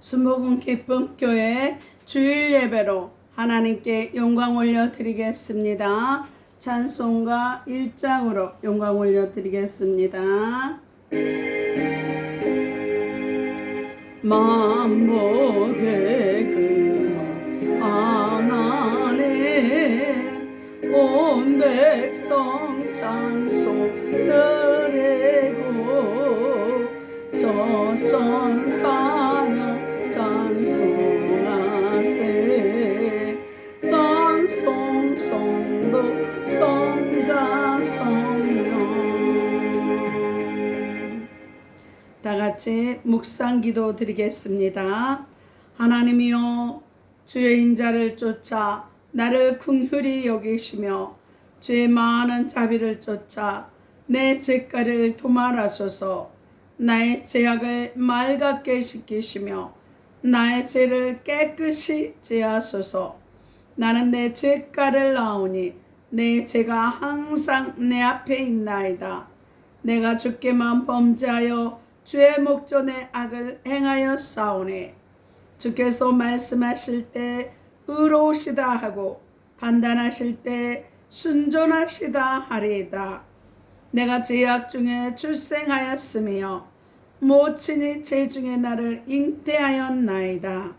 순복음 기쁨 교회 주일 예배로 하나님께 영광 올려드리겠습니다. 찬송가 1장으로 영광 올려드리겠습니다. 만복의 근원 안안에 온 백성 찬송 드리고 저 천사여 찬송하세 찬송 성부 성자 성령. 다같이 묵상기도 드리겠습니다. 하나님이여, 주의 인자를 쫓아 나를 긍휼히 여기시며 주의 많은 자비를 쫓아 내 죄가를 도말하소서. 나의 죄악을 맑게 씻기시며 나의 죄를 깨끗이 제하소서. 나는 내 죄가를 나오니 내 죄가 항상 내 앞에 있나이다. 내가 주께만 범죄하여 주의 목전에 악을 행하여 싸우니 주께서 말씀하실 때 의로우시다 하고 판단하실 때 순종하시다 하리이다. 내가 죄악 중에 출생하였으며 모친이 죄 중에 나를 잉태하였나이다.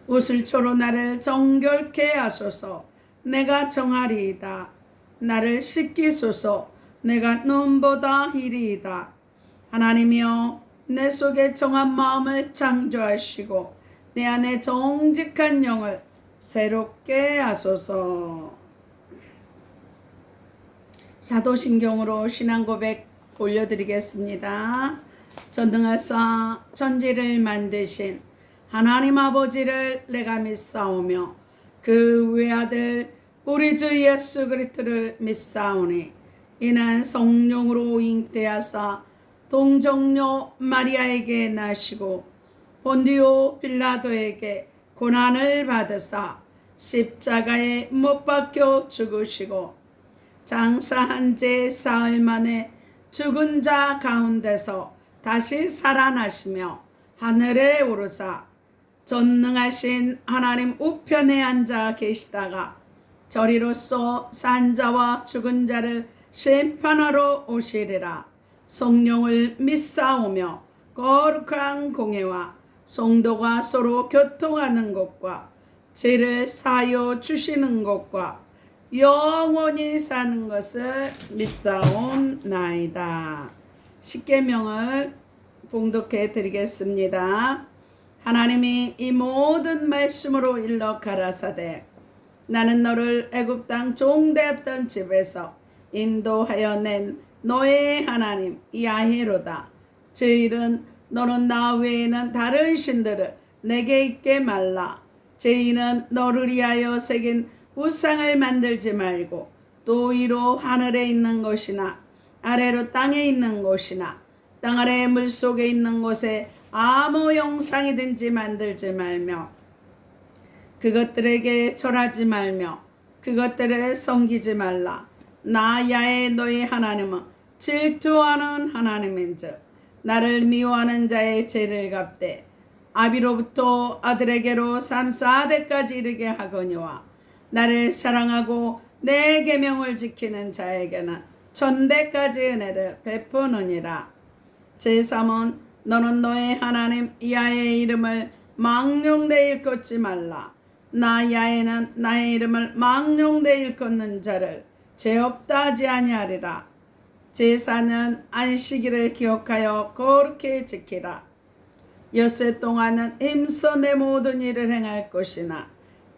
우슬초로 나를 정결케 하소서. 내가 정하리이다. 나를 씻기소서. 내가 눈보다 희리이다. 하나님이여, 내 속에 정한 마음을 창조하시고 내 안에 정직한 영을 새롭게 하소서. 사도신경으로 신앙고백 올려드리겠습니다. 전능하사 천지를 만드신 하나님 아버지를 내가 믿사오며 그 외아들 우리 주 예수 그리스도를 믿사오니 이는 성령으로 잉태하사 동정녀 마리아에게 나시고 본디오 빌라도에게 고난을 받으사 십자가에 못 박혀 죽으시고 장사한 지 사흘 만에 죽은 자 가운데서 다시 살아나시며 하늘에 오르사 전능하신 하나님 우편에 앉아 계시다가 저리로서 산 자와 죽은 자를 심판하러 오시리라. 성령을 믿사오며 거룩한 공회와 성도가 서로 교통하는 것과 죄를 사하여 주시는 것과 영원히 사는 것을 믿사옵나이다. 십계명을 봉독해 드리겠습니다. 하나님이 이 모든 말씀으로 일러 가라사대 나는 너를 애굽 땅 종되었던 집에서 인도하여 낸 너의 하나님 야훼로다. 저일은 너는 나 외에는 다른 신들을 내게 있게 말라. 저희는 너를 위하여 새긴 우상을 만들지 말고 또 위로 하늘에 있는 것이나 아래로 땅에 있는 것이나 땅 아래 물속에 있는 곳에 아무 형상이든지 만들지 말며 그것들에게 절하지 말며 그것들을 섬기지 말라. 나 야훼 너희 하나님은 질투하는 하나님인즉 나를 미워하는 자의 죄를 갚되 아비로부터 아들에게로 3, 4대까지 이르게 하거니와 나를 사랑하고 내 계명을 지키는 자에게는 1000대까지 은혜를 베푸느니라. 제3은 너는 너의 하나님 야훼의 이름을 망령되 일컫지 말라. 나 야훼는 나의 이름을 망령되 일컫는 자를 죄 없다 하지 아니하리라. 제4는 안식일을 기억하여 거룩히 지키라. 엿새 동안은 힘써 내 모든 일을 행할 것이나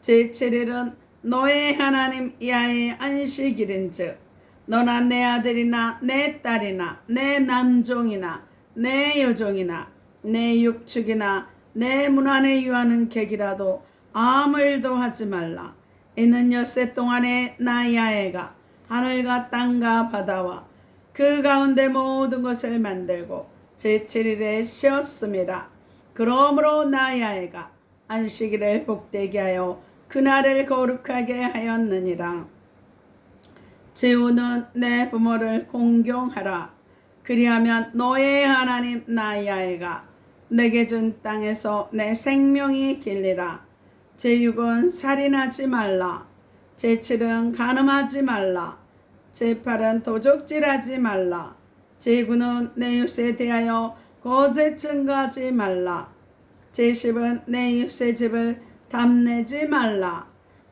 제7일은 너의 하나님 야훼의 안식일인즉 너나 내 아들이나 내 딸이나 내 남종이나 내 여종이나 내 육축이나 내 문 안에 유하는 객이라도 아무 일도 하지 말라. 이는 엿새 동안에 나 야훼가 하늘과 땅과 바다와 그 가운데 모든 것을 만들고 제7일에 쉬었음이라. 그러므로 나 야훼가 안식일을 복되게 하여 그날을 거룩하게 하였느니라. 제후는 내 부모를 공경하라. 그리하면 너의 하나님 나 야훼가 내게 준 땅에서 내 생명이 길리라. 제6은 살인하지 말라. 제7은 간음하지 말라. 제8은 도적질하지 말라. 제9는 내 이웃에 대하여 거짓 증거하지 말라. 제10은 내 이웃의 집을 탐내지 말라.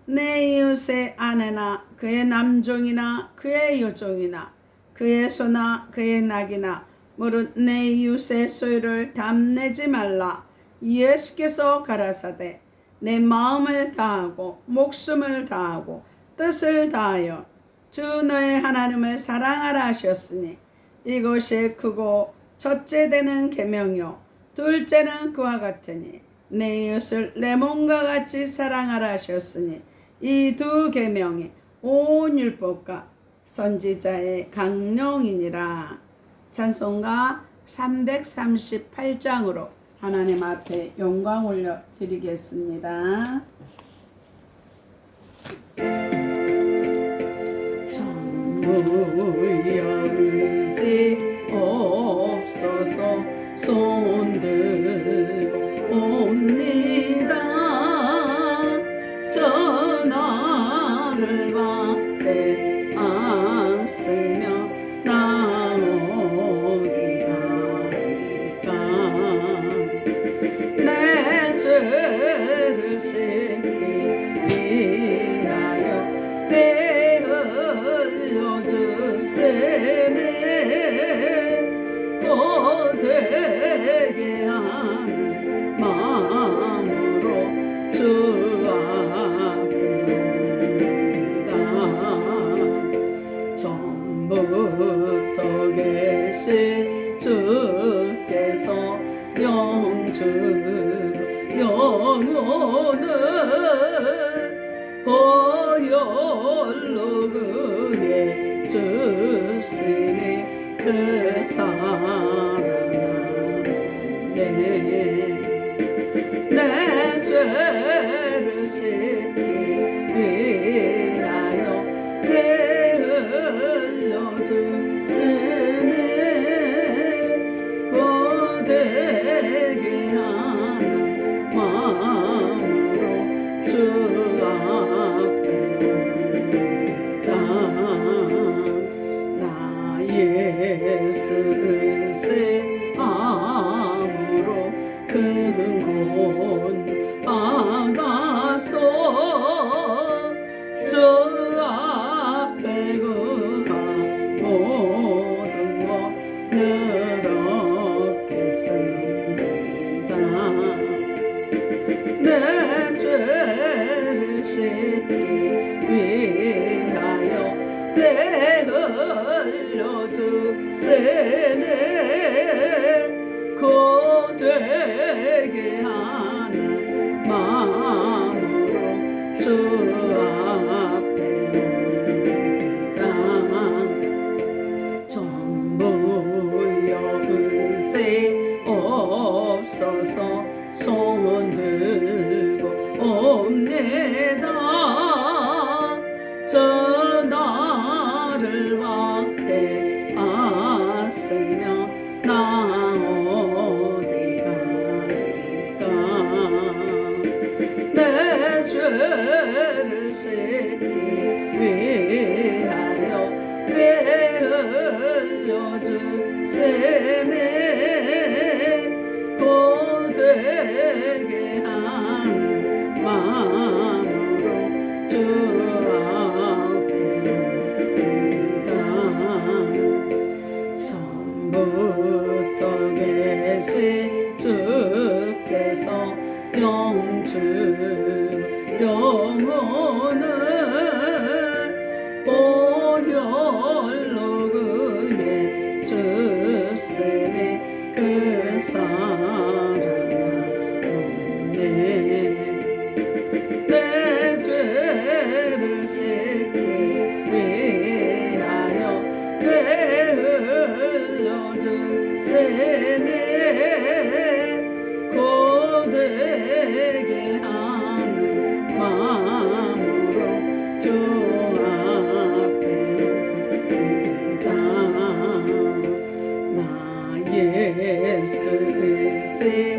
내 이웃의 아내나 그의 남종이나 그의 여종이나 그의 소나 그의 낙이나 무릇 내 이웃의 소유를 탐내지 말라. 예수께서 가라사대 내 마음을 다하고 목숨을 다하고 뜻을 다하여 주 너의 하나님을 사랑하라 하셨으니 이것이 크고 첫째 되는 계명이요 둘째는 그와 같으니 내 이웃을 내 몸과 같이 사랑하라 하셨으니 이 두 계명이 온 율법과 선지자의 강령이니라. 찬송가 338장으로 하나님 앞에 영광 올려 드리겠습니다. 전무의 의지 없어서 손들고 옵니다. 전하를 받되 안쓰며 나 어디 가리까. 내 죄를 씻기 위하여 배 흘려 주시네. 고되게 하는 마음으로 주 앞에 옵니다. 처음부터 계신 주께서 영주로 영혼을 보혈로 그의 주시니 그 사랑하네. 내 죄를 씻기 위하여 배 흘려 주시네. 고되게 하는 마음으로 주 앞에 옵니다. 나 예수 의세 암으로 큰 곳 받아서 주 앞에 그가 모든 것 늘 얻겠습니다. 내 죄를 씻기 위하여 배 흘려 주시네. 고되게 하는 마음으로 주 앞에 옵니다. 전부여 의세 없어서 손들고 옵니다. 전하를 받되 안쓰며 나 어디 가리까. 내 죄를 씻기 위하여 배 흘려 주시네. 고되게 하는 마음으로 주 앞에 옵니다. 처음부터 계신 주께서 영주 영혼을 보혈로 그의 주시네. 그 사랑하네. 내 죄를 씻기 위하여 배 흘려 주시네. 고되게 하는 마음으로 주 앞에 옵니다. 나 예수 의세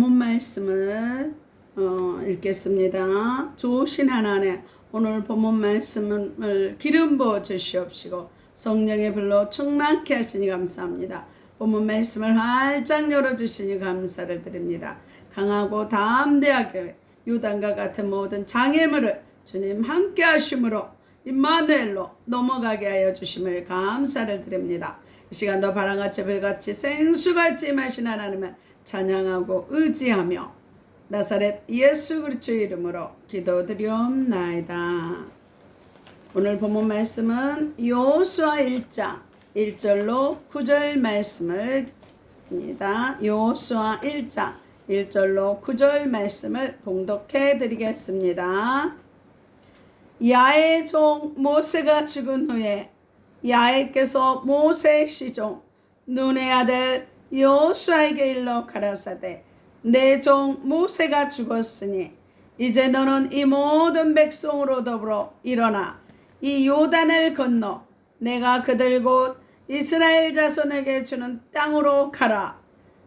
본문 말씀을 읽겠습니다. 좋으신 하나님, 오늘 본문 말씀을 기름 부어 주시옵시고 성령의 불로 충만케 하시니 감사합니다. 본문 말씀을 활짝 열어주시니 감사를 드립니다. 강하고 담대하게 요단과 같은 모든 장애물을 주님 함께 하심으로 임마누엘로 넘어가게 하여 주심을 감사를 드립니다. 이 시간도 바람같이 불같이 생수같이 임하신 하나님을 찬양하고 의지하며 나사렛 예수 그리스도의 이름으로 기도드리옵나이다. 오늘 본문 말씀은 여호수아 1장 1절로 9절 말씀을 입니다. 여호수아 1장 1절로 9절 말씀을 봉독해 드리겠습니다. 야의 종 모세가 죽은 후에 야훼께서 모세의 시종 눈의 아들 여호수아에게 일러 가라사대 내 종 모세가 죽었으니 이제 너는 이 모든 백성으로 더불어 일어나 이 요단을 건너 내가 그들 곧 이스라엘 자손에게 주는 땅으로 가라.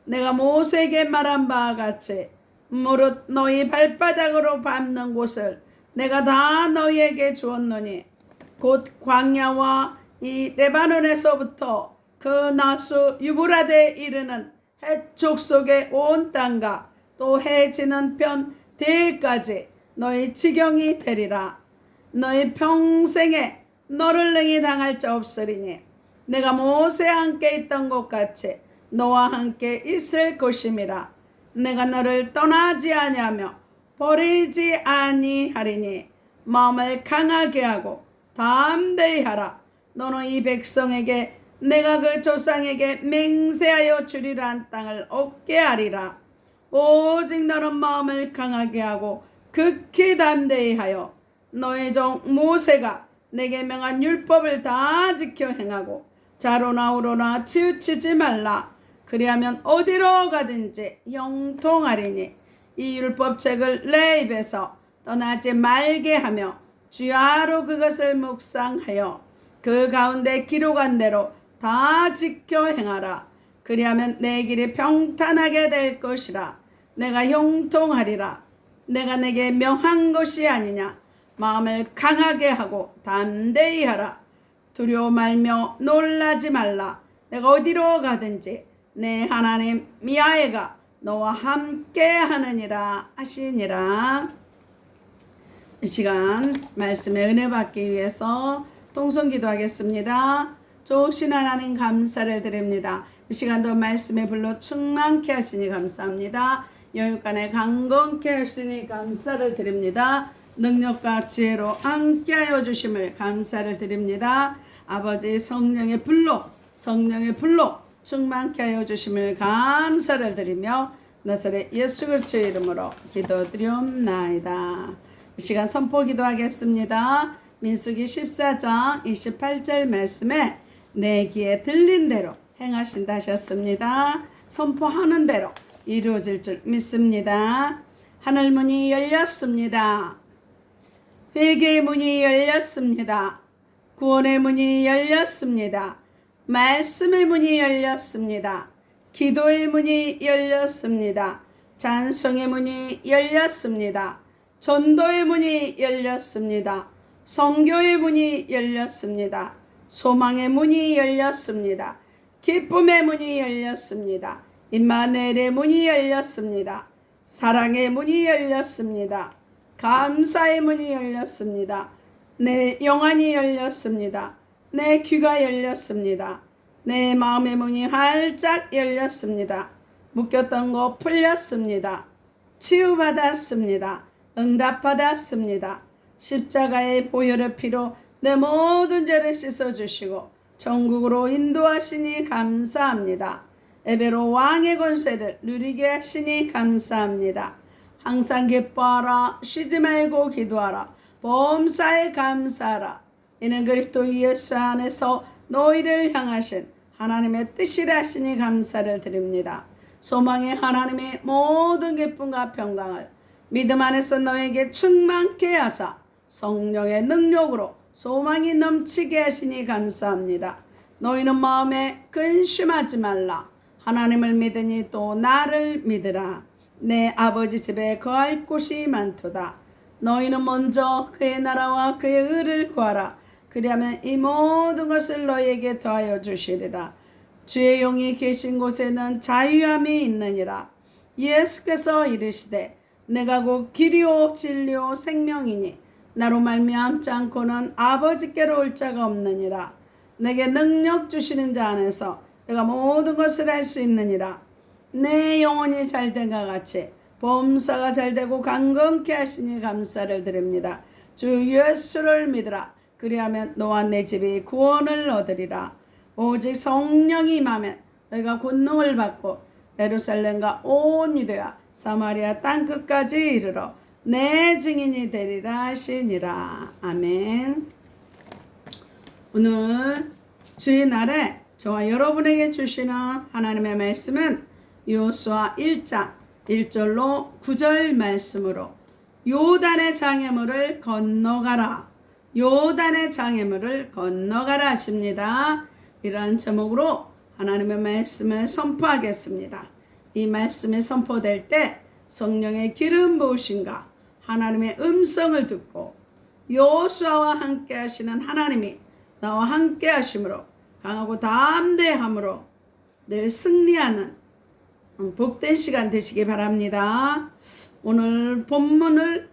내가 모세에게 말한 바와 같이 무릇 너희 발바닥으로 밟는 곳을 내가 다 너희에게 주었노니 곧 광야와 이 레바논에서부터 그 나수 유브라데에 이르는 해쪽 속의 온 땅과 또 해 지는 편 대까지 너희 지경이 되리라. 너희 평생에 너를 능히 당할 자 없으리니 내가 모세와 함께 있던 것 같이 너와 함께 있을 것임이라. 내가 너를 떠나지 아니하며 버리지 아니하리니 마음을 강하게 하고 담대히 하라. 너는 이 백성에게 내가 그 조상에게 맹세하여 주리란 땅을 얻게 하리라. 오직 너는 마음을 강하게 하고 극히 담대히 하여 너의 종 모세가 내게 명한 율법을 다 지켜 행하고 좌로나 우로나 치우치지 말라. 그리하면 어디로 가든지 형통하리니 이 율법책을 내 입에서 떠나지 말게 하며 주야로 그것을 묵상하여 그 가운데 기록한 대로 다 지켜 행하라. 그리하면 내 길이 평탄하게 될 것이라. 내가 형통하리라. 내가 내게 명한 것이 아니냐. 마음을 강하게 하고 담대히 하라. 두려워 말며 놀라지 말라. 내가 어디로 가든지 내 하나님 야훼가 너와 함께 하느니라 하시니라. 이 시간 말씀의 은혜 받기 위해서 통성기도 하겠습니다. 좋으신 하나님 감사를 드립니다. 이 시간도 말씀의 불로 충만케 하시니 감사합니다. 여유간에 강건케 하시니 감사를 드립니다. 능력과 지혜로 함께하여 주심을 감사를 드립니다. 아버지 성령의 불로 충만케 하여 주심을 감사를 드리며 나사렛 예수 그리스도의 이름으로 기도드리옵나이다. 이 시간 선포 기도하겠습니다. 민수기 14장 28절 말씀에 내 귀에 들린 대로 행하신다 하셨습니다. 선포하는 대로 이루어질 줄 믿습니다. 하늘 문이 열렸습니다. 회개의 문이 열렸습니다. 구원의 문이 열렸습니다. 말씀의 문이 열렸습니다. 기도의 문이 열렸습니다. 찬송의 문이 열렸습니다. 전도의 문이 열렸습니다. 선교의 문이 열렸습니다. 소망의 문이 열렸습니다. 기쁨의 문이 열렸습니다. 임마누엘의 문이 열렸습니다. 사랑의 문이 열렸습니다. 감사의 문이 열렸습니다. 내 영안이 열렸습니다. 내 귀가 열렸습니다. 내 마음의 문이 활짝 열렸습니다. 묶였던 거 풀렸습니다. 치유받았습니다. 응답받았습니다. 십자가의 보혈의 피로 내 모든 죄를 씻어주시고 천국으로 인도하시니 감사합니다. 에베로 왕의 권세를 누리게 하시니 감사합니다. 항상 기뻐하라. 쉬지 말고 기도하라. 범사에 감사하라. 이는 그리스도 예수 안에서 너희를 향하신 하나님의 뜻이라 하시니 감사를 드립니다. 소망의 하나님의 모든 기쁨과 평강을 믿음 안에서 너에게 충만케 하사 성령의 능력으로 소망이 넘치게 하시니 감사합니다. 너희는 마음에 근심하지 말라. 하나님을 믿으니 또 나를 믿으라. 내 아버지 집에 거할 곳이 많도다. 너희는 먼저 그의 나라와 그의 의를 구하라. 그리하면 이 모든 것을 너희에게 더하여 주시리라. 주의 영이 계신 곳에는 자유함이 있느니라. 예수께서 이르시되 내가 곧 길이요 진리요 생명이니 나로 말미암지 않고는 아버지께로 올 자가 없느니라. 내게 능력 주시는 자 안에서 내가 모든 것을 할 수 있느니라. 내 영혼이 잘된과 같이 범사가 잘되고 강건케 하시니 감사를 드립니다. 주 예수를 믿으라. 그리하면 너와 내 집이 구원을 얻으리라. 오직 성령이 임하면 너희가 권능을 받고 예루살렘과 온 유대와 사마리아 땅끝까지 이르러 내 증인이 되리라 하시니라. 아멘. 오늘 주의 날에 저와 여러분에게 주시는 하나님의 말씀은 여호수아 1장 1절로 9절 말씀으로 요단의 장애물을 건너가라. 요단의 장애물을 건너가라 하십니다. 이러한 제목으로 하나님의 말씀을 선포하겠습니다. 이 말씀이 선포될 때 성령의 기름 부으심과 하나님의 음성을 듣고 여호수아와 함께 하시는 하나님이 나와 함께 하심으로 강하고 담대함으로 늘 승리하는 복된 시간 되시기 바랍니다. 오늘 본문을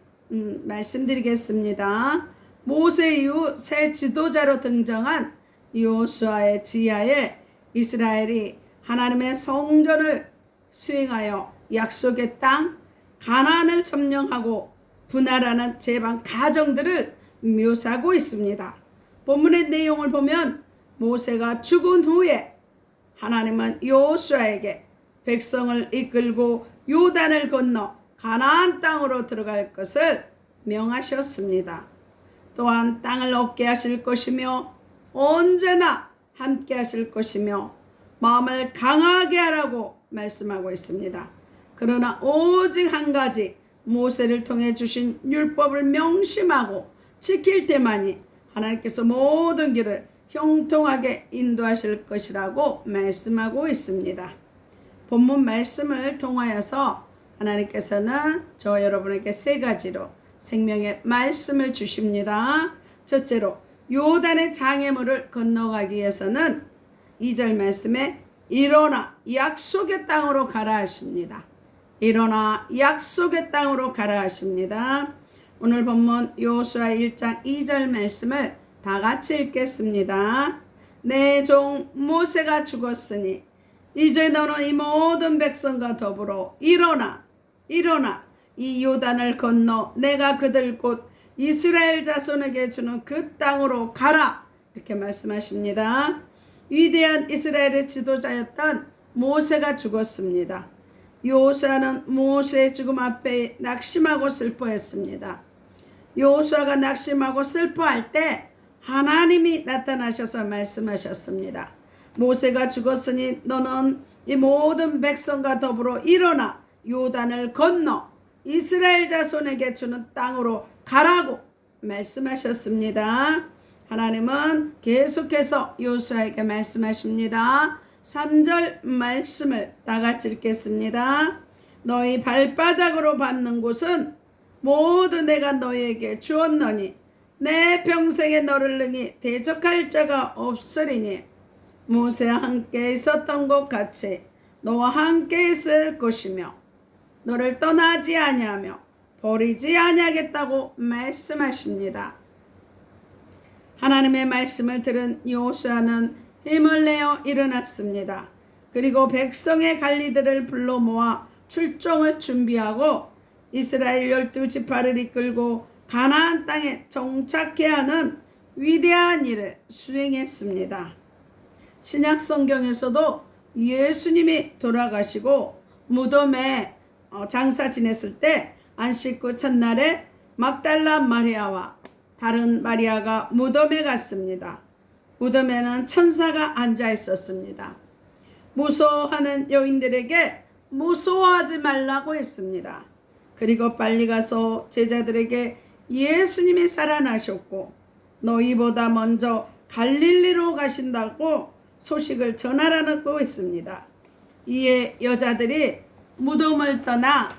말씀드리겠습니다. 모세 이후 새 지도자로 등장한 여호수아의 지하에 이스라엘이 하나님의 성전을 수행하여 약속의 땅 가나안을 점령하고 분할하는 제방 과정들을 묘사하고 있습니다. 본문의 내용을 보면 모세가 죽은 후에 하나님은 여호수아에게 백성을 이끌고 요단을 건너 가나안 땅으로 들어갈 것을 명하셨습니다. 또한 땅을 얻게 하실 것이며 언제나 함께 하실 것이며 마음을 강하게 하라고 말씀하고 있습니다. 그러나 오직 한 가지 모세를 통해 주신 율법을 명심하고 지킬 때만이 하나님께서 모든 길을 형통하게 인도하실 것이라고 말씀하고 있습니다. 본문 말씀을 통하여서 하나님께서는 저와 여러분에게 세 가지로 생명의 말씀을 주십니다. 첫째로 요단의 장애물을 건너가기 위해서는 2절 말씀에 일어나 약속의 땅으로 가라 하십니다. 일어나 약속의 땅으로 가라 하십니다. 오늘 본문 여호수아 1장 2절 말씀을 다 같이 읽겠습니다. 내 종 모세가 죽었으니 이제 너는 이 모든 백성과 더불어 일어나 이 요단을 건너 내가 그들 곧 이스라엘 자손에게 주는 그 땅으로 가라. 이렇게 말씀하십니다. 위대한 이스라엘의 지도자였던 모세가 죽었습니다. 여호수아는 모세의 죽음 앞에 낙심하고 슬퍼했습니다. 여호수아가 낙심하고 슬퍼할 때 하나님이 나타나셔서 말씀하셨습니다. 모세가 죽었으니 너는 이 모든 백성과 더불어 일어나 요단을 건너 이스라엘 자손에게 주는 땅으로 가라고 말씀하셨습니다. 하나님은 계속해서 여호수아에게 말씀하십니다. 3절 말씀을 다 같이 읽겠습니다. 너희 발바닥으로 밟는 곳은 모두 내가 너희에게 주었노니 내 평생에 너를 능히 대적할 자가 없으리니 모세와 함께 있었던 것 같이 너와 함께 있을 것이며 너를 떠나지 아니하며 버리지 아니하겠다고 말씀하십니다. 하나님의 말씀을 들은 여호수아는 힘을 내어 일어났습니다. 그리고 백성의 관리들을 불러 모아 출정을 준비하고 이스라엘 12지파를 이끌고 가나안 땅에 정착해야 하는 위대한 일을 수행했습니다. 신약 성경에서도 예수님이 돌아가시고 무덤에 장사 지냈을 때 안식 후 첫날에 막달라 마리아와 다른 마리아가 무덤에 갔습니다. 무덤에는 천사가 앉아 있었습니다. 무서워하는 여인들에게 무서워하지 말라고 했습니다. 그리고 빨리 가서 제자들에게 예수님이 살아나셨고 너희보다 먼저 갈릴리로 가신다고 소식을 전하라고 했습니다. 이에 여자들이 무덤을 떠나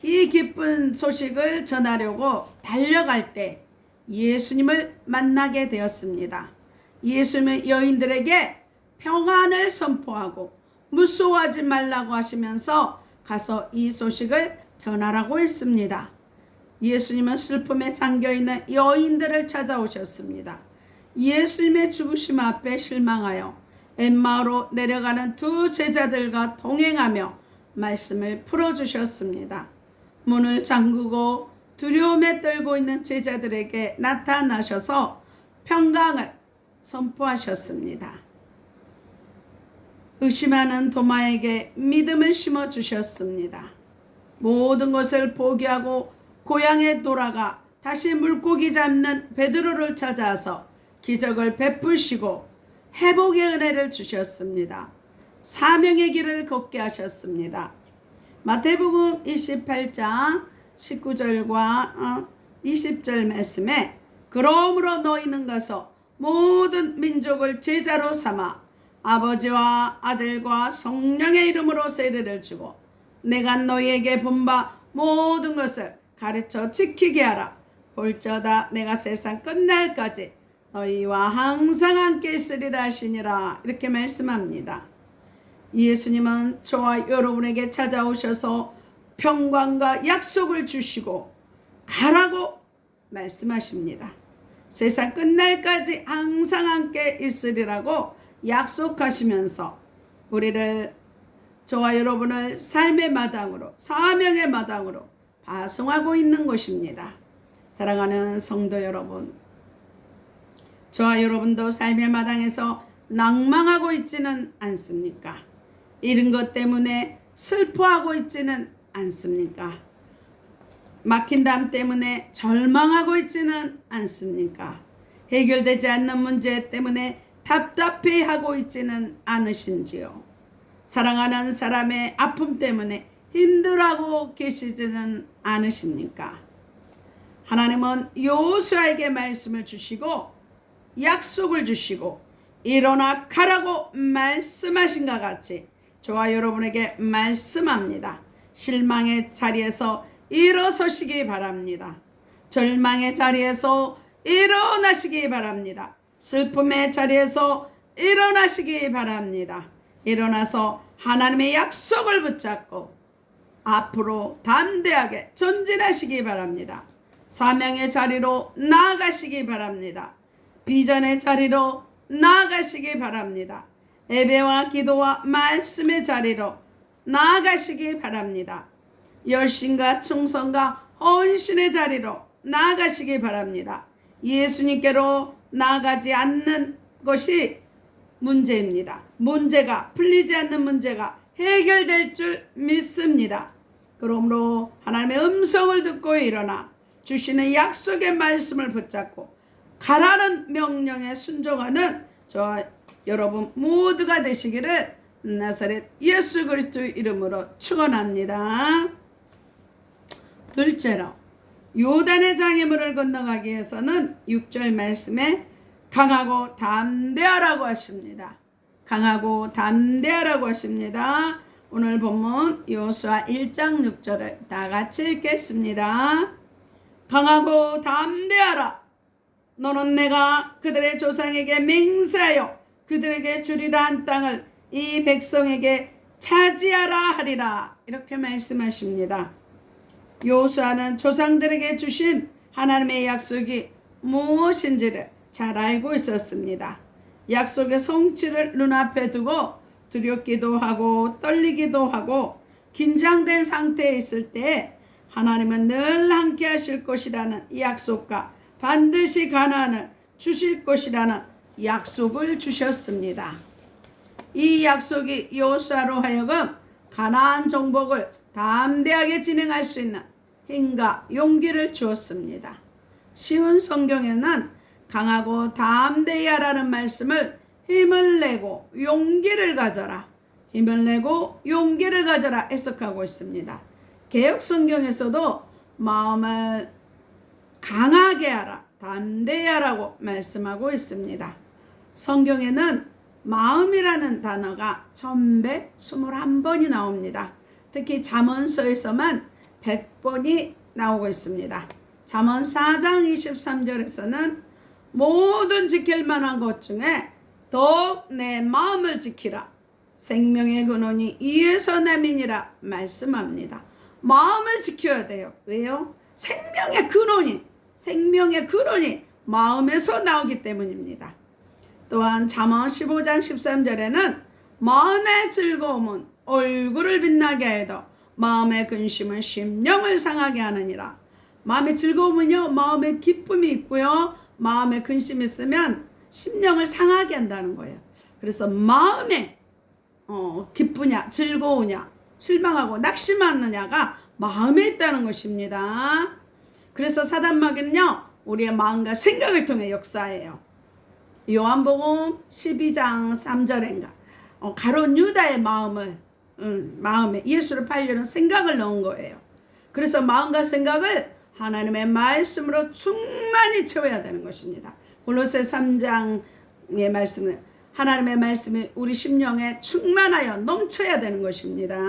이 기쁜 소식을 전하려고 달려갈 때 예수님을 만나게 되었습니다. 예수님은 여인들에게 평안을 선포하고 무서워하지 말라고 하시면서 가서 이 소식을 전하라고 했습니다. 예수님은 슬픔에 잠겨있는 여인들을 찾아오셨습니다. 예수님의 죽으심 앞에 실망하여 엠마오로 내려가는 두 제자들과 동행하며 말씀을 풀어주셨습니다. 문을 잠그고 두려움에 떨고 있는 제자들에게 나타나셔서 평강을 선포하셨습니다. 의심하는 도마에게 믿음을 심어주셨습니다. 모든 것을 포기하고 고향에 돌아가 다시 물고기 잡는 베드로를 찾아서 기적을 베푸시고 회복의 은혜를 주셨습니다. 사명의 길을 걷게 하셨습니다. 마태복음 28장 19절과 20절 말씀에 그러므로 너희는 가서 모든 민족을 제자로 삼아 아버지와 아들과 성령의 이름으로 세례를 주고 내가 너희에게 본 바 모든 것을 가르쳐 지키게 하라. 볼지어다 내가 세상 끝날까지 너희와 항상 함께 있으리라 하시니라. 이렇게 말씀합니다. 예수님은 저와 여러분에게 찾아오셔서 평강과 약속을 주시고 가라고 말씀하십니다. 세상 끝날까지 항상 함께 있으리라고 약속하시면서 우리를, 저와 여러분을 삶의 마당으로, 사명의 마당으로 파송하고 있는 것입니다. 사랑하는 성도 여러분, 저와 여러분도 삶의 마당에서 낭망하고 있지는 않습니까? 잃은 것 때문에 슬퍼하고 있지는 않습니까? 막힌 담 때문에 절망하고 있지는 않습니까? 해결되지 않는 문제 때문에 답답해하고 있지는 않으신지요? 사랑하는 사람의 아픔 때문에 힘들어하고 계시지는 않으십니까? 하나님은 여호수아에게 말씀을 주시고 약속을 주시고 일어나 가라고 말씀하신과 같이 저와 여러분에게 말씀합니다. 실망의 자리에서 일어서시기 바랍니다. 절망의 자리에서 일어나시기 바랍니다. 슬픔의 자리에서 일어나시기 바랍니다. 일어나서 하나님의 약속을 붙잡고 앞으로 담대하게 전진하시기 바랍니다. 사명의 자리로 나아가시기 바랍니다. 비전의 자리로 나아가시기 바랍니다. 예배와 기도와 말씀의 자리로 나아가시기 바랍니다. 열심과 충성과 헌신의 자리로 나아가시기 바랍니다. 예수님께로 나아가지 않는 것이 문제입니다. 문제가 풀리지 않는 문제가 해결될 줄 믿습니다. 그러므로 하나님의 음성을 듣고 일어나 주시는 약속의 말씀을 붙잡고 가라는 명령에 순종하는 저와 여러분 모두가 되시기를 나사렛 예수 그리스도 이름으로 축원합니다. 둘째로 요단의 장애물을 건너가기 위해서는 6절 말씀에 강하고 담대하라고 하십니다. 강하고 담대하라고 하십니다. 오늘 본문 여호수아 1장 6절을 다 같이 읽겠습니다. 강하고 담대하라. 너는 내가 그들의 조상에게 맹세하여 그들에게 주리라 한 땅을 이 백성에게 차지하라 하리라. 이렇게 말씀하십니다. 여호수아는 조상들에게 주신 하나님의 약속이 무엇인지를 잘 알고 있었습니다. 약속의 성취를 눈앞에 두고 두렵기도 하고 떨리기도 하고 긴장된 상태에 있을 때 하나님은 늘 함께 하실 것이라는 약속과 반드시 가나안을 주실 것이라는 약속을 주셨습니다. 이 약속이 여호수아로 하여금 가나안 정복을 담대하게 진행할 수 있는 힘과 용기를 주었습니다. 쉬운 성경에는 강하고 담대히 하라는 말씀을 힘을 내고 용기를 가져라, 힘을 내고 용기를 가져라 해석하고 있습니다. 개역 성경에서도 마음을 강하게 하라, 담대히 하라고 말씀하고 있습니다. 성경에는 마음이라는 단어가 1121번이 나옵니다. 특히 잠언서에서만 100번이 나오고 있습니다. 잠언 4장 23절에서는 모든 지킬 만한 것 중에 더욱 내 마음을 지키라. 생명의 근원이 이에서 남이니라 말씀합니다. 마음을 지켜야 돼요. 왜요? 생명의 근원이 마음에서 나오기 때문입니다. 또한 잠언 15장 13절에는 마음의 즐거움은 얼굴을 빛나게 해도 마음의 근심은 심령을 상하게 하느니라. 마음의 즐거움은요, 마음의 기쁨이 있고요, 마음의 근심이 있으면 심령을 상하게 한다는 거예요. 그래서 마음에 기쁘냐 즐거우냐 실망하고 낙심하느냐가 마음에 있다는 것입니다. 그래서 사단마귀는요, 우리의 마음과 생각을 통해 역사해요. 요한복음 12장 3절인가 가룟 유다의 마음에 예수를 팔려는 생각을 넣은 거예요. 그래서 마음과 생각을 하나님의 말씀으로 충만히 채워야 되는 것입니다. 골로새 3장의 말씀은 하나님의 말씀이 우리 심령에 충만하여 넘쳐야 되는 것입니다.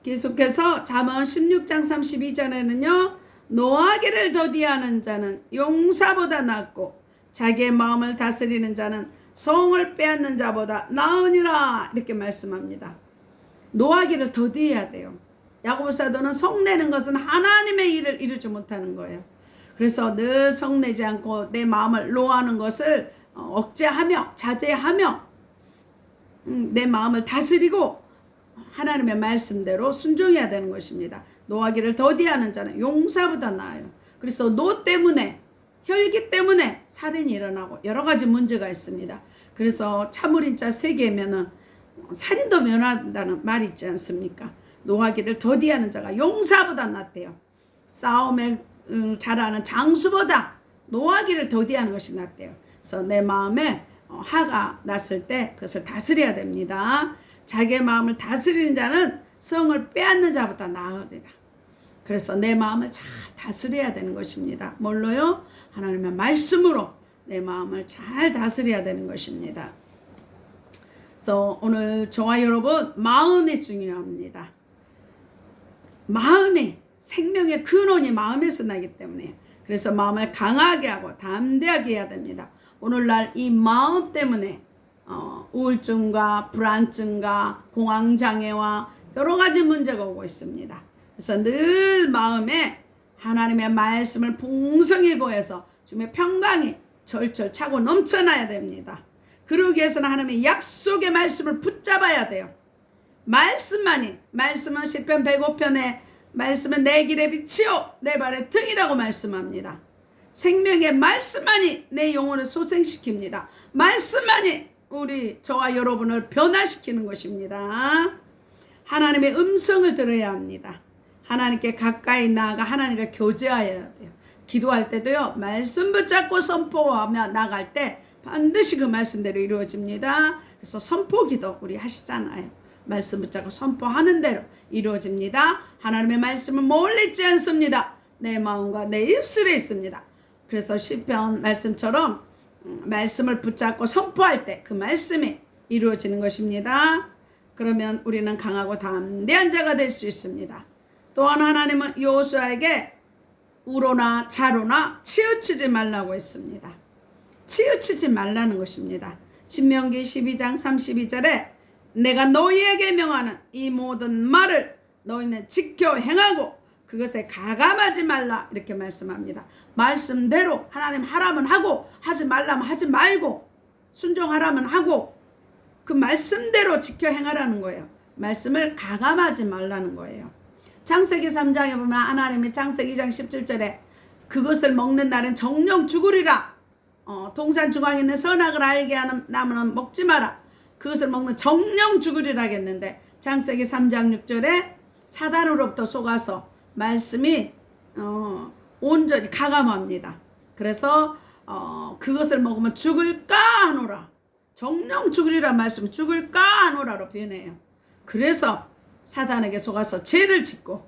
계속해서 잠언 16장 32절에는요, 노하기를 더디하는 자는 용사보다 낫고 자기의 마음을 다스리는 자는 성을 빼앗는 자보다 나으니라, 이렇게 말씀합니다. 노하기를 더디해야 돼요. 야고보 사도는 성내는 것은 하나님의 일을 이루지 못하는 거예요. 그래서 늘 성내지 않고 내 마음을 노하는 것을 억제하며 자제하며 내 마음을 다스리고 하나님의 말씀대로 순종해야 되는 것입니다. 노하기를 더디하는 자는 용사보다 나아요. 그래서 노 때문에, 혈기 때문에 살인이 일어나고 여러 가지 문제가 있습니다. 그래서 참을인자 3개면은 살인도 면한다는 말이 있지 않습니까? 노하기를 더디하는 자가 용사보다 낫대요. 싸움에 잘하는 장수보다 노하기를 더디하는 것이 낫대요. 그래서 내 마음에 화가 났을 때 그것을 다스려야 됩니다. 자기의 마음을 다스리는 자는 성을 빼앗는 자보다 나으리라. 그래서 내 마음을 잘 다스려야 되는 것입니다. 뭘로요? 하나님의 말씀으로 내 마음을 잘 다스려야 되는 것입니다. 그래서 오늘 저와 여러분, 마음이 중요합니다. 마음이, 생명의 근원이 마음에서 나기 때문에, 그래서 마음을 강하게 하고 담대하게 해야 됩니다. 오늘날 이 마음 때문에 우울증과 불안증과 공황장애와 여러 가지 문제가 오고 있습니다. 그래서 늘 마음에 하나님의 말씀을 풍성히 구해서 주님의 평강이 절철 차고 넘쳐나야 됩니다. 그러기 위해서는 하나님의 약속의 말씀을 붙잡아야 돼요. 말씀은 시편 105편에 말씀은 내 길의 빛이요 내 발의 등이라고 말씀합니다. 생명의 말씀만이 내 영혼을 소생시킵니다. 말씀만이 저와 여러분을 변화시키는 것입니다. 하나님의 음성을 들어야 합니다. 하나님께 가까이 나아가 하나님과 교제하여야 돼요. 기도할 때도요, 말씀 붙잡고 선포하며 나갈 때 반드시 그 말씀대로 이루어집니다. 그래서 선포기도 우리 하시잖아요. 말씀 붙잡고 선포하는 대로 이루어집니다. 하나님의 말씀은 멀리 있지 않습니다. 내 마음과 내 입술에 있습니다. 그래서 시편 말씀처럼 말씀을 붙잡고 선포할 때 그 말씀이 이루어지는 것입니다. 그러면 우리는 강하고 담대한 자가 될 수 있습니다. 또한 하나님은 여호수아에게 우로나 좌로나 치우치지 말라고 했습니다. 치우치지 말라는 것입니다. 신명기 12장 32절에 내가 너희에게 명하는 이 모든 말을 너희는 지켜 행하고 그것에 가감하지 말라, 이렇게 말씀합니다. 말씀대로 하나님 하라면 하고 하지 말라면 하지 말고 순종하라면 하고 그 말씀대로 지켜 행하라는 거예요. 말씀을 가감하지 말라는 거예요. 창세기 3장에 보면 하나님이 창세기 2장 17절에 그것을 먹는 날은 정령 죽으리라. 동산 중앙에 있는 선악을 알게 하는 나무는 먹지 마라. 그것을 먹는 정령 죽으리라 했는데 창세기 3장 6절에 사단으로부터 속아서 말씀이 온전히 가감합니다. 그래서 그것을 먹으면 죽을까 하노라. 정령 죽으리라 말씀 죽을까 하노라로 표현해요. 그래서 사단에게 속아서 죄를 짓고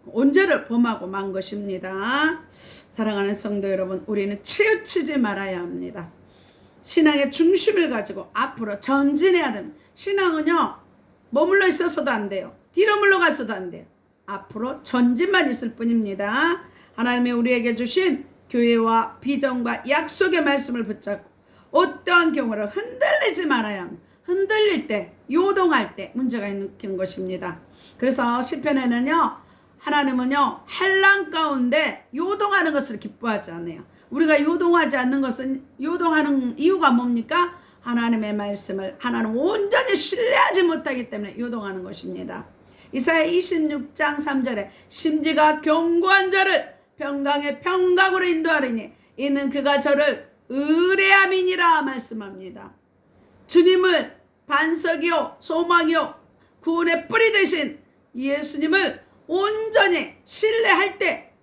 온 죄를 범하고 만 것입니다. 사랑하는 성도 여러분, 우리는 치우치지 말아야 합니다. 신앙의 중심을 가지고 앞으로 전진해야 됩니다. 신앙은요, 머물러 있어서도 안 돼요. 뒤로 물러가서도 안 돼요. 앞으로 전진만 있을 뿐입니다. 하나님이 우리에게 주신 교회와 비전과 약속의 말씀을 붙잡고 어떠한 경우를 흔들리지 말아야 합니다. 흔들릴 때, 요동할 때 문제가 일으키는 것입니다. 그래서 시편에는요, 하나님은요, 환난 가운데 요동하는 것을 기뻐하지 않아요. 우리가 요동하지 않는 것은, 요동하는 이유가 뭡니까? 하나님의 말씀을 하나님 온전히 신뢰하지 못하기 때문에 요동하는 것입니다. 이사야 26장 3절에 심지가 견고한 자를 평강의 평강으로 인도하리니 이는 그가 저를 의뢰함이니라 말씀합니다. 주님을 반석이요 소망이요 구원의 뿌리 되신 예수님을 온전히 신뢰할 때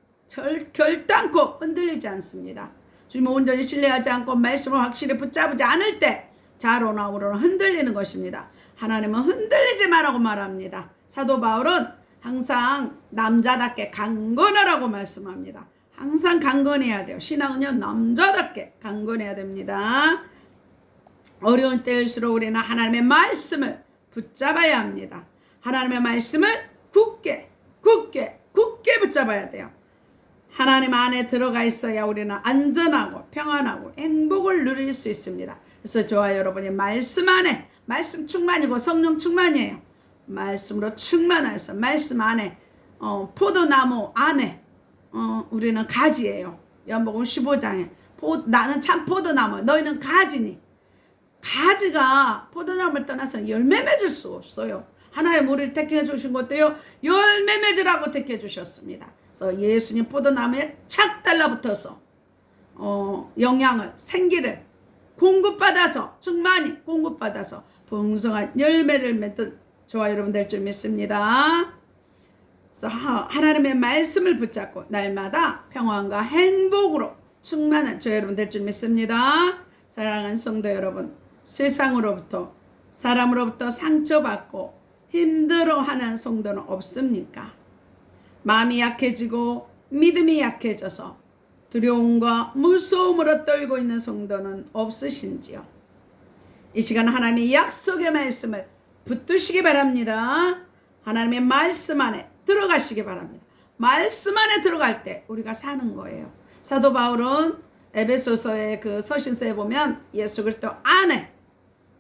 결단코 흔들리지 않습니다. 주님을 온전히 신뢰하지 않고 말씀을 확실히 붙잡지 않을 때 좌로나 우로나 흔들리는 것입니다. 하나님은 흔들리지 말라고 말합니다. 사도 바울은 항상 남자답게 강건하라고 말씀합니다. 항상 강건해야 돼요. 신앙은요, 남자답게 강건해야 됩니다. 어려운 때일수록 우리는 하나님의 말씀을 붙잡아야 합니다. 하나님의 말씀을 굳게 붙잡아야 돼요. 하나님 안에 들어가 있어야 우리는 안전하고 평안하고 행복을 누릴 수 있습니다. 그래서 저와 여러분이 말씀 안에, 말씀 충만이고 성령 충만이에요. 말씀으로 충만해서 말씀 안에, 포도나무 안에 우리는 가지예요. 요한복음 15장에 나는 참 포도나무, 너희는 가지니. 가지가 포도나무를 떠나서는 열매 맺을 수 없어요. 하나님 우리를 택해 주신 것도요, 열매 맺으라고 택해 주셨습니다. 그래서 예수님 포도나무에 착 달라붙어서 영양을, 생기를 공급받아서, 충만히 공급받아서 풍성한 열매를 맺는 저와 여러분 될 줄 믿습니다. 그래서 하나님의 말씀을 붙잡고 날마다 평안과 행복으로 충만한 저와 여러분 될 줄 믿습니다. 사랑하는 성도 여러분, 세상으로부터, 사람으로부터 상처받고 힘들어하는 성도는 없습니까? 마음이 약해지고 믿음이 약해져서 두려움과 무서움으로 떨고 있는 성도는 없으신지요? 이 시간 하나님의 약속의 말씀을 붙드시기 바랍니다. 하나님의 말씀 안에 들어가시기 바랍니다. 말씀 안에 들어갈 때 우리가 사는 거예요. 사도 바울은 에베소서의 그 서신서에 보면 예수 그리스도 안에,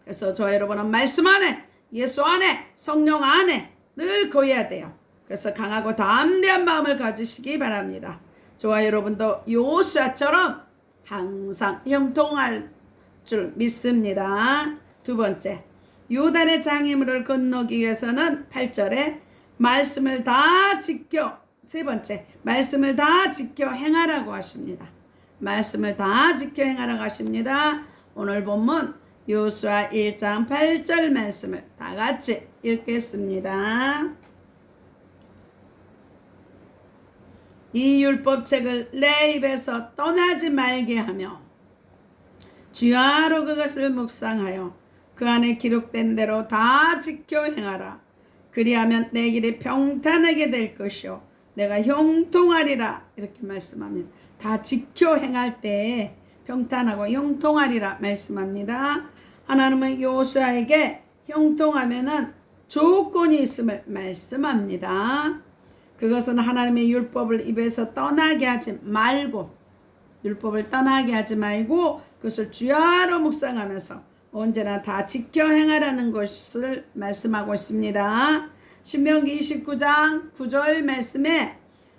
그래서 저와 여러분은 말씀 안에, 예수 안에, 성령 안에 늘 거해야 돼요. 그래서 강하고 담대한 마음을 가지시기 바랍니다. 저와 여러분도 요수아처럼 항상 형통할 줄 믿습니다. 두 번째, 요단의 장애물을 건너기 위해서는 8절에 말씀을 다 지켜, 세 번째, 말씀을 다 지켜 행하라고 하십니다. 말씀을 다 지켜 행하라고 하십니다. 오늘 본문 요수아 1장 8절 말씀을 다 같이 읽겠습니다. 이 율법책을 내 입에서 떠나지 말게 하며 주야로 그것을 묵상하여 그 안에 기록된 대로 다 지켜 행하라. 그리하면 내 길이 평탄하게 될 것이요 내가 형통하리라. 이렇게 말씀합니다. 다 지켜 행할 때 평탄하고 형통하리라 말씀합니다. 하나님은 요수아에게 형통하면은 조건이 있음을 말씀합니다. 그것은 하나님의 율법을 입에서 떠나게 하지 말고, 율법을 떠나게 하지 말고 그것을 주야로 묵상하면서 언제나 다 지켜 행하라는 것을 말씀하고 있습니다. 신명기 29장 9절 말씀에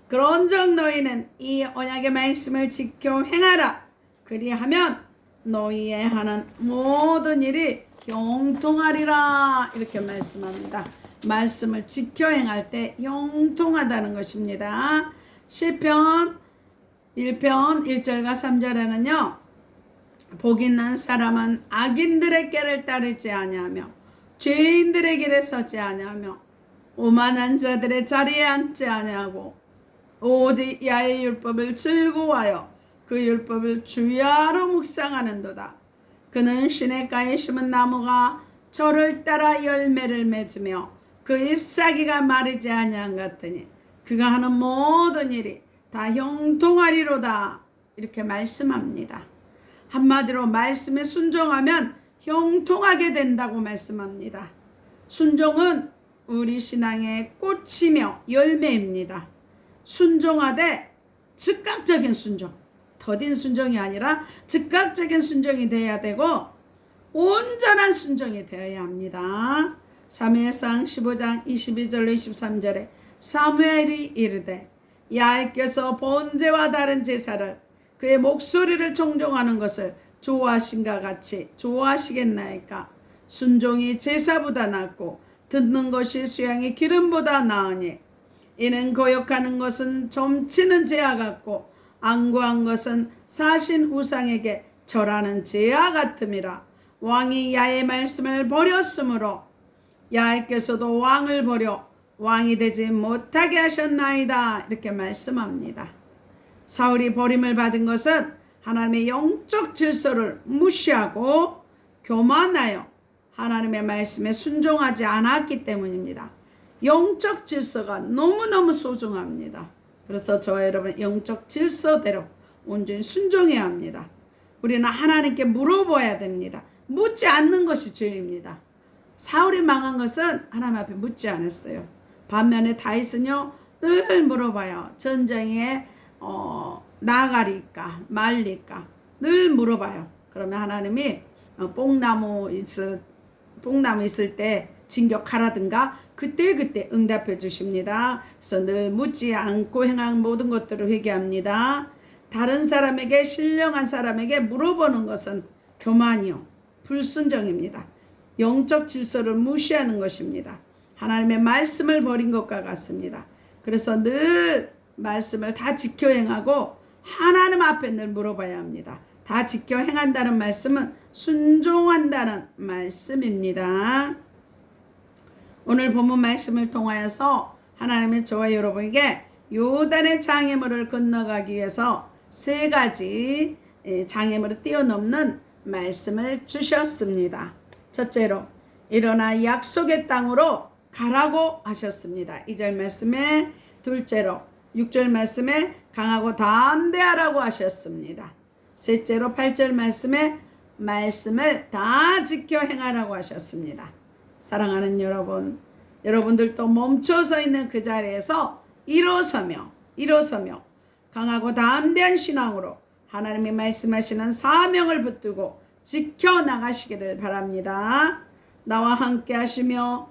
그런즉 너희는 이 언약의 말씀을 지켜 행하라. 그리하면 너희의 하는 모든 일이 형통하리라. 이렇게 말씀합니다. 말씀을 지켜 행할 때 형통하다는 것입니다. 시편 1편 1절과 3절에는요. 복 있는 사람은 악인들의 길을 따르지 아니하며 죄인들의 길에 서지 아니하며 오만한 자들의 자리에 앉지 아니하고 오직 야의 율법을 즐거워하여 그 율법을 주야로 묵상하는도다. 그는 시냇가에 심은 나무가 저를 따라 열매를 맺으며 그 잎사귀가 마르지 아니한 같으니 그가 하는 모든 일이 다 형통하리로다. 이렇게 말씀합니다. 한마디로 말씀에 순종하면 형통하게 된다고 말씀합니다. 순종은 우리 신앙의 꽃이며 열매입니다. 순종하되 즉각적인 순종, 더딘 순종이 아니라 즉각적인 순종이 되어야 되고 온전한 순종이 되어야 합니다. 사무엘상 15장 22절로 23절에 사무엘이 이르되 야훼께서 번제와 다른 제사를 그의 목소리를 청종하는 것을 좋아하신가 같이 좋아하시겠나이까. 순종이 제사보다 낫고 듣는 것이 수양의 기름보다 나으니 이는 거역하는 것은 점치는 죄와 같고 안구한 것은 사신 우상에게 절하는 죄와 같음이라. 왕이 야의 말씀을 버렸으므로 야훼께서도 왕을 버려 왕이 되지 못하게 하셨나이다. 이렇게 말씀합니다. 사울이 버림을 받은 것은 하나님의 영적 질서를 무시하고 교만하여 하나님의 말씀에 순종하지 않았기 때문입니다. 영적 질서가 너무너무 소중합니다. 그래서 저와 여러분 영적 질서대로 온전히 순종해야 합니다. 우리는 하나님께 물어봐야 됩니다. 묻지 않는 것이 죄입니다. 사울이 망한 것은 하나님 앞에 묻지 않았어요. 반면에 다윗은요 늘 물어봐요. 전쟁에 나가리까 말리까 늘 물어봐요. 그러면 하나님이 뽕나무 있을 때 진격하라든가 그때 응답해 주십니다. 그래서 늘 묻지 않고 행한 모든 것들을 회개합니다. 다른 사람에게 신령한 사람에게 물어보는 것은 교만이요 불순종입니다. 영적 질서를 무시하는 것입니다. 하나님의 말씀을 버린 것과 같습니다. 그래서 늘 말씀을 다 지켜 행하고 하나님 앞에 늘 물어봐야 합니다. 다 지켜 행한다는 말씀은 순종한다는 말씀입니다. 오늘 본문 말씀을 통하여서 하나님이 저와 여러분에게 요단의 장애물을 건너가기 위해서 3가지 장애물을 뛰어넘는 말씀을 주셨습니다. 첫째로 일어나 약속의 땅으로 가라고 하셨습니다. 2절 말씀에, 둘째로 6절 말씀에 강하고 담대하라고 하셨습니다. 셋째로 8절 말씀에 말씀을 다 지켜 행하라고 하셨습니다. 사랑하는 여러분, 여러분들도 멈춰서 있는 그 자리에서 일어서며 강하고 담대한 신앙으로 하나님이 말씀하시는 사명을 붙들고 지켜나가시기를 바랍니다. 나와 함께 하시며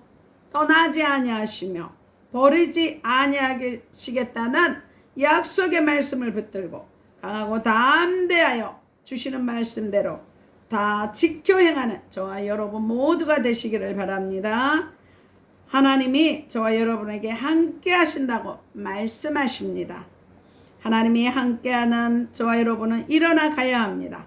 떠나지 아니하시며 버리지 아니하시겠다는 약속의 말씀을 붙들고 강하고 담대하여 주시는 말씀대로 다 지켜 행하는 저와 여러분 모두가 되시기를 바랍니다. 하나님이 저와 여러분에게 함께 하신다고 말씀하십니다. 하나님이 함께하는 저와 여러분은 일어나 가야 합니다.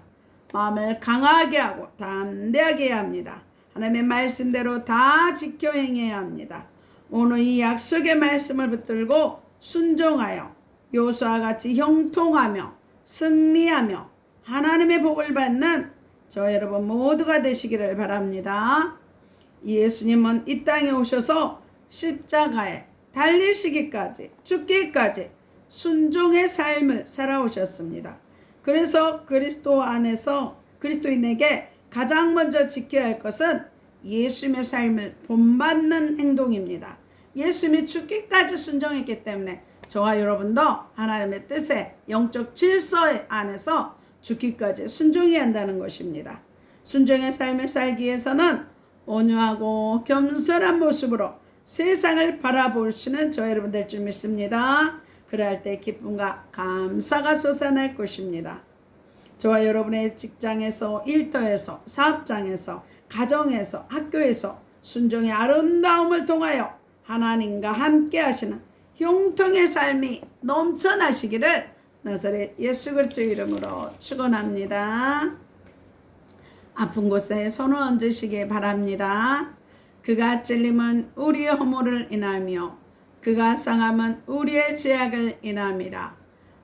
마음을 강하게 하고 담대하게 해야 합니다. 하나님의 말씀대로 다 지켜 행해야 합니다. 오늘 이 약속의 말씀을 붙들고 순종하여 요수와 같이 형통하며 승리하며 하나님의 복을 받는 저 여러분 모두가 되시기를 바랍니다. 예수님은 이 땅에 오셔서 십자가에 달리시기까지 죽기까지 순종의 삶을 살아오셨습니다. 그래서 그리스도 안에서 그리스도인에게 가장 먼저 지켜야 할 것은 예수님의 삶을 본받는 행동입니다. 예수님이 죽기까지 순종했기 때문에 저와 여러분도 하나님의 뜻에 영적 질서 안에서 죽기까지 순종해야 한다는 것입니다. 순종의 삶을 살기 위해서는 온유하고 겸손한 모습으로 세상을 바라보시는 저 여러분 될 줄 믿습니다. 그럴 때 기쁨과 감사가 솟아날 것입니다. 저와 여러분의 직장에서, 일터에서, 사업장에서, 가정에서, 학교에서 순종의 아름다움을 통하여 하나님과 함께 하시는 형통의 삶이 넘쳐나시기를 나사렛 예수 그리스도의 이름으로 축원합니다. 아픈 곳에 손을 얹으시기 바랍니다. 그가 찔림은 우리의 허물을 인하며 그가 상함은 우리의 죄악을 인함이라.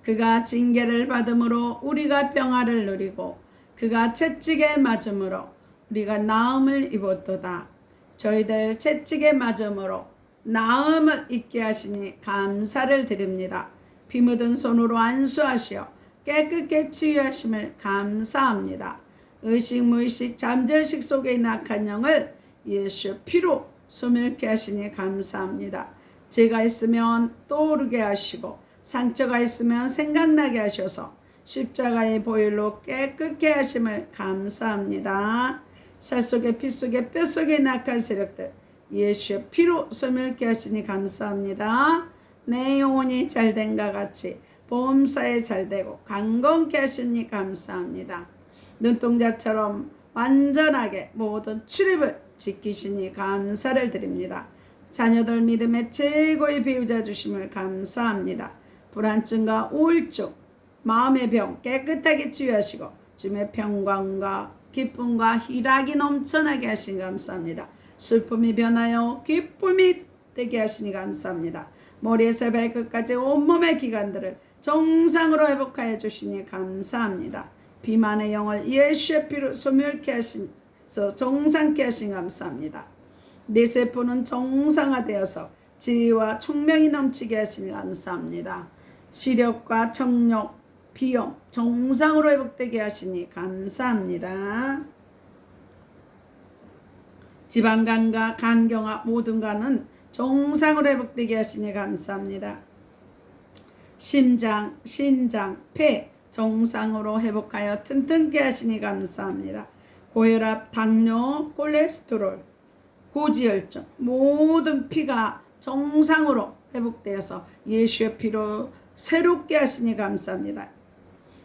그가 징계를 받음으로 우리가 평화를 누리고 그가 채찍에 맞음으로 우리가 나음을 입었도다. 저희들 채찍에 맞음으로 나음을 잊게 하시니 감사를 드립니다. 피 묻은 손으로 안수하시어 깨끗게 치유하심을 감사합니다. 의식 무의식 잠재의식 속에 있는 악한 영을 예수 피로 소멸케 하시니 감사합니다. 죄가 있으면 떠오르게 하시고 상처가 있으면 생각나게 하셔서 십자가의 보혈로 깨끗게 하심을 감사합니다. 살 속에 피 속에 뼈 속에 낙한 세력들 예수의 피로 소멸케 하시니 감사합니다. 내 영혼이 잘된과 같이 보험사에 잘되고 강건케 하시니 감사합니다. 눈동자처럼 완전하게 모든 출입을 지키시니 감사를 드립니다. 자녀들 믿음의 최고의 배우자 주심을 감사합니다. 불안증과 우울증, 마음의 병 깨끗하게 치유하시고 주님의 평강과 기쁨과 희락이 넘쳐나게 하시니 감사합니다. 슬픔이 변하여 기쁨이 되게 하시니 감사합니다. 머리에서 발끝까지 온몸의 기관들을 정상으로 회복하여 주시니 감사합니다. 비만의 영을 예수의 피로 소멸케 하셔서 정상케 하시니 감사합니다. 내 세포는 정상화되어서 지혜와 총명이 넘치게 하시니 감사합니다. 시력과 청력, 비염 정상으로 회복되게 하시니 감사합니다. 지방간과 간경화 모든 간은 정상으로 회복되게 하시니 감사합니다. 심장, 신장, 폐 정상으로 회복하여 튼튼케 하시니 감사합니다. 고혈압, 당뇨, 콜레스테롤, 고지혈증 모든 피가 정상으로 회복되어서 예수의 피로 새롭게 하시니 감사합니다.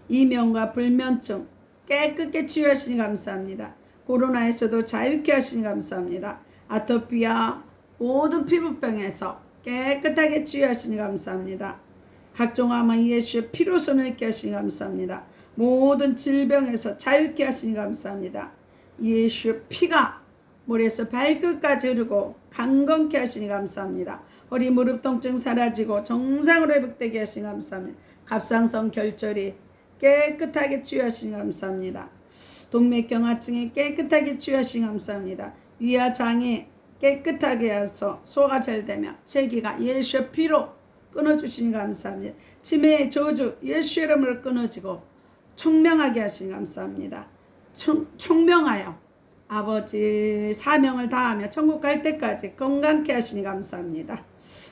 이면과 불면증 깨끗게 치유하시니 감사합니다. 코로나에서도 자유케 하시니 감사합니다. 아토피와 모든 피부병에서 깨끗하게 치유하시니 감사합니다. 각종 암은 예수의 피로 소멸케 하시니 감사합니다. 모든 질병에서 자유케 하시니 감사합니다. 예수의 피가 머리에서 발끝까지 흐르고 강건케 하시니 감사합니다. 허리 무릎 통증 사라지고 정상으로 회복되게 하시니 감사합니다. 갑상선 결절이 깨끗하게 치유하시니 감사합니다. 동맥경화증이 깨끗하게 치유하시니 감사합니다. 위와 장이 깨끗하게 해서 소화가 잘 되며 체기가 예수의 피로 끊어주시니 감사합니다. 치매의 저주 예수의 이름으로 끊어지고 총명하게 하시니 감사합니다. 총명하여 아버지 사명을 다하며 천국 갈 때까지 건강케 하시니 감사합니다.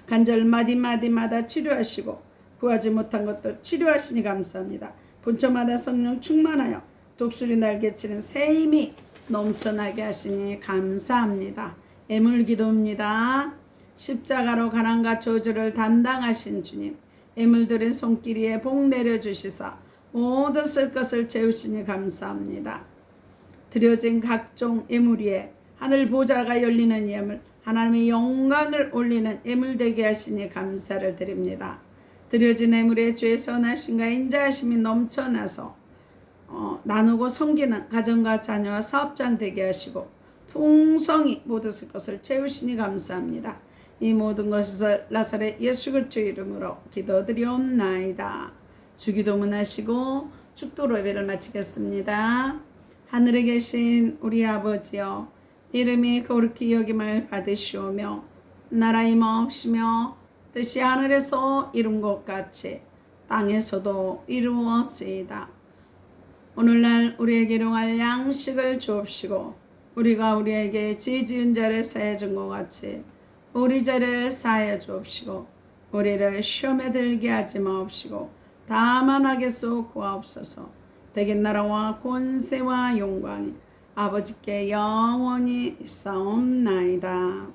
관절 마디마디마다 치료하시고 구하지 못한 것도 치료하시니 감사합니다. 분초마다 성령 충만하여 독수리 날개치는 새 힘이 넘쳐나게 하시니 감사합니다. 애물기도입니다. 십자가로 가난과 저주를 담당하신 주님, 애물들의 손길 위에 복 내려주시사 모든 쓸 것을 채우시니 감사합니다. 드려진 각종 애물 위에 하늘 보좌가 열리는 예물, 하나님의 영광을 올리는 예물 되게 하시니 감사를 드립니다. 드려진 애물에 죄 선하심과 인자하심이 넘쳐나서 나누고 섬기는 가정과 자녀와 사업장 되게 하시고 풍성히 모든 것을 채우시니 감사합니다. 이 모든 것을 나사렛 예수 그리스도의 이름으로 기도드리옵나이다. 주기도문 하시고 축도로 예배를 마치겠습니다. 하늘에 계신 우리 아버지여, 이름이 거룩히 여김을 받으시오며 나라의 마옵시며 뜻이 하늘에서 이룬 것 같이 땅에서도 이루어지이다. 오늘날 우리에게 일용할 양식을 주옵시고 우리가 우리에게 죄 지은 자를 사하여 준 것 같이 우리 죄를 사하여 주옵시고 우리를 시험에 들게 하지 마옵시고 다만 악에서 구하옵소서. 대개 나라와 권세와 영광이 아버지께 영원히 있사옵나이다.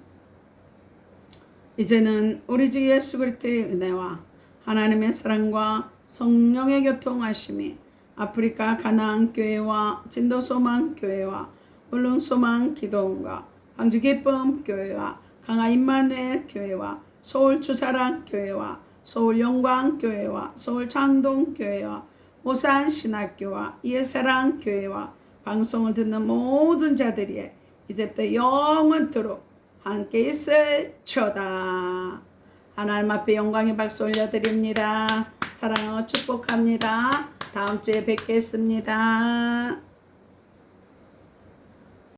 이제는 우리 주 예수 그리스도의 은혜와 하나님의 사랑과 성령의 교통하심이 아프리카 가나안 교회와 진도 소망 교회와 울릉 소망 기도원과 광주 기쁨 교회와 강화 임마누엘 교회와 서울 주사랑 교회와 서울 영광 교회와 서울 창동 교회와 모산 신학교와 예사랑 교회와 방송을 듣는 모든 자들이 이제부터 영원토록 함께 있을 처다. 하나님 앞에 영광의 박수 올려드립니다. 사랑하고 축복합니다. 다음 주에 뵙겠습니다.